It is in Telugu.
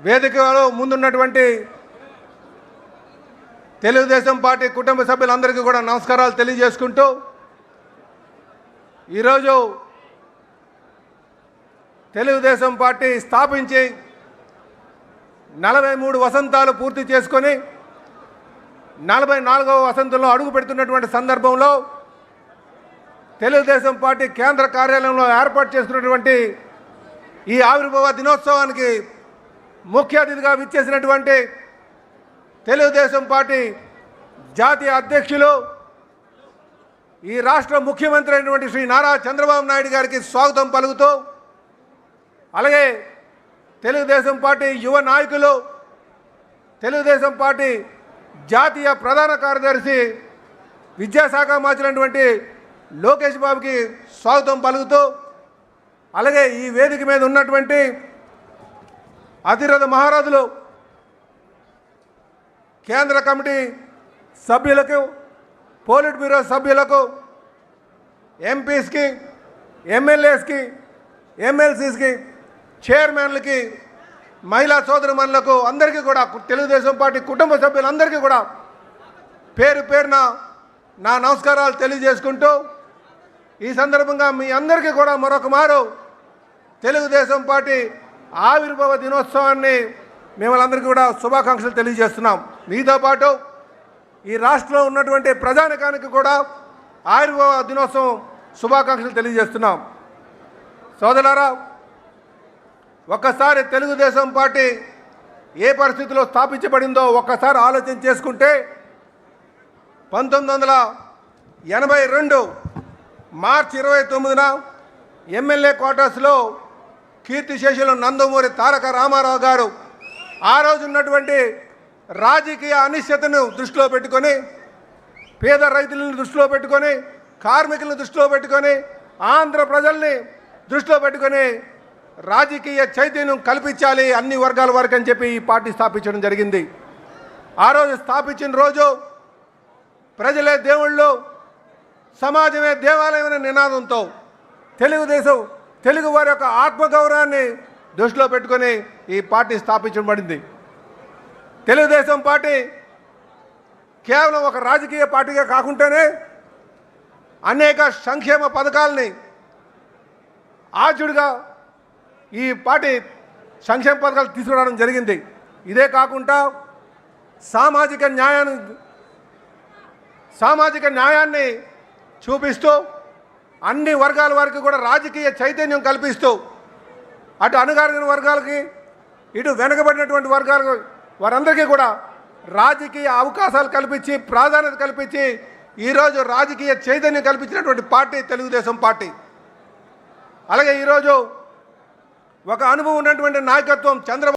వేదికలో ముందున్నటువంటి తెలుగుదేశం పార్టీ కుటుంబ సభ్యులందరికీ కూడా నమస్కారాలు తెలియజేసుకుంటూ ఈరోజు తెలుగుదేశం పార్టీ స్థాపించి 43 వసంతాలు పూర్తి చేసుకొని 44వ వసంతంలో అడుగు పెడుతున్నటువంటి సందర్భంలో తెలుగుదేశం పార్టీ కేంద్ర కార్యాలయంలో ఏర్పాటు చేసుకున్నటువంటి ఈ ఆవిర్భావ దినోత్సవానికి ముఖ్య అతిథిగా విచ్చేసినటువంటి తెలుగుదేశం పార్టీ జాతీయ అధ్యక్షులు ఈ రాష్ట్ర ముఖ్యమంత్రి అయినటువంటి శ్రీ నారా చంద్రబాబు నాయుడు గారికి స్వాగతం పలుకుతూ అలాగే తెలుగుదేశం పార్టీ యువ నాయకులు తెలుగుదేశం పార్టీ జాతీయ ప్రధాన కార్యదర్శి విద్యాశాఖ మార్చినటువంటి లోకేష్ బాబుకి స్వాగతం పలుకుతూ అలాగే ఈ వేదిక మీద ఉన్నటువంటి అతిరథ మహారాజులు కేంద్ర కమిటీ సభ్యులకు పోలిట్ బ్యూరో సభ్యులకు ఎంపీస్కి ఎమ్మెల్యేస్కి ఎమ్మెల్సీస్కి చైర్మన్లకి మహిళా సోదరుమణులకు అందరికీ కూడా తెలుగుదేశం పార్టీ కుటుంబ సభ్యులందరికీ కూడా పేరు పేరున నా నమస్కారాలు తెలియజేసుకుంటూ ఈ సందర్భంగా మీ అందరికీ కూడా మరొక మారు తెలుగుదేశం పార్టీ ఆవిర్భావ దినోత్సవాన్ని మేమందరికీ కూడా శుభాకాంక్షలు తెలియజేస్తున్నాం. మీతో పాటు ఈ రాష్ట్రంలో ఉన్నటువంటి ప్రజానికానికి కూడా ఆవిర్భావ దినోత్సవం శుభాకాంక్షలు తెలియజేస్తున్నాం. సోదరులారా, ఒక్కసారి తెలుగుదేశం పార్టీ ఏ పరిస్థితిలో స్థాపించబడిందో ఒక్కసారి ఆలోచన చేసుకుంటే 1982 మార్చి 29న ఎమ్మెల్యే క్వార్టర్స్లో కీర్తిశేషులు నందమూరి తారక రామారావు గారు ఆ రోజు ఉన్నటువంటి రాజకీయ అనిశ్చితను దృష్టిలో పెట్టుకొని పేద రైతులను దృష్టిలో పెట్టుకొని కార్మికులను దృష్టిలో పెట్టుకొని ఆంధ్ర ప్రజల్ని దృష్టిలో పెట్టుకొని రాజకీయ చైతన్యం కల్పించాలి అన్ని వర్గాల వరకు అని చెప్పి ఈ పార్టీ స్థాపించడం జరిగింది. ఆ రోజు స్థాపించిన రోజు ప్రజలే దేవుళ్ళు సమాజమే దేవాలయం అనే నినాదంతో తెలుగు వారి యొక్క ఆత్మగౌరవాన్ని దృష్టిలో పెట్టుకొని ఈ పార్టీ స్థాపించబడింది. తెలుగుదేశం పార్టీ కేవలం ఒక రాజకీయ పార్టీగా కాకుండానే అనేక సంక్షేమ పథకాలని ఆచుడుగా ఈ పార్టీ సంక్షేమ పథకాలు తీసుకురావడం జరిగింది. ఇదే కాకుండా సామాజిక న్యాయాన్ని చూపిస్తూ అన్ని వర్గాల వారికి కూడా రాజకీయ చైతన్యం కల్పిస్తూ అటు అణగారిన వర్గాలకి ఇటు వెనుకబడినటువంటి వర్గాలకు వారందరికీ కూడా రాజకీయ అవకాశాలు కల్పించి ప్రాధాన్యత కల్పించి ఈరోజు రాజకీయ చైతన్యం కల్పించినటువంటి పార్టీ తెలుగుదేశం పార్టీ. అలాగే ఈరోజు ఒక అనుభవం ఉన్నటువంటి నాయకత్వం చంద్రబాబు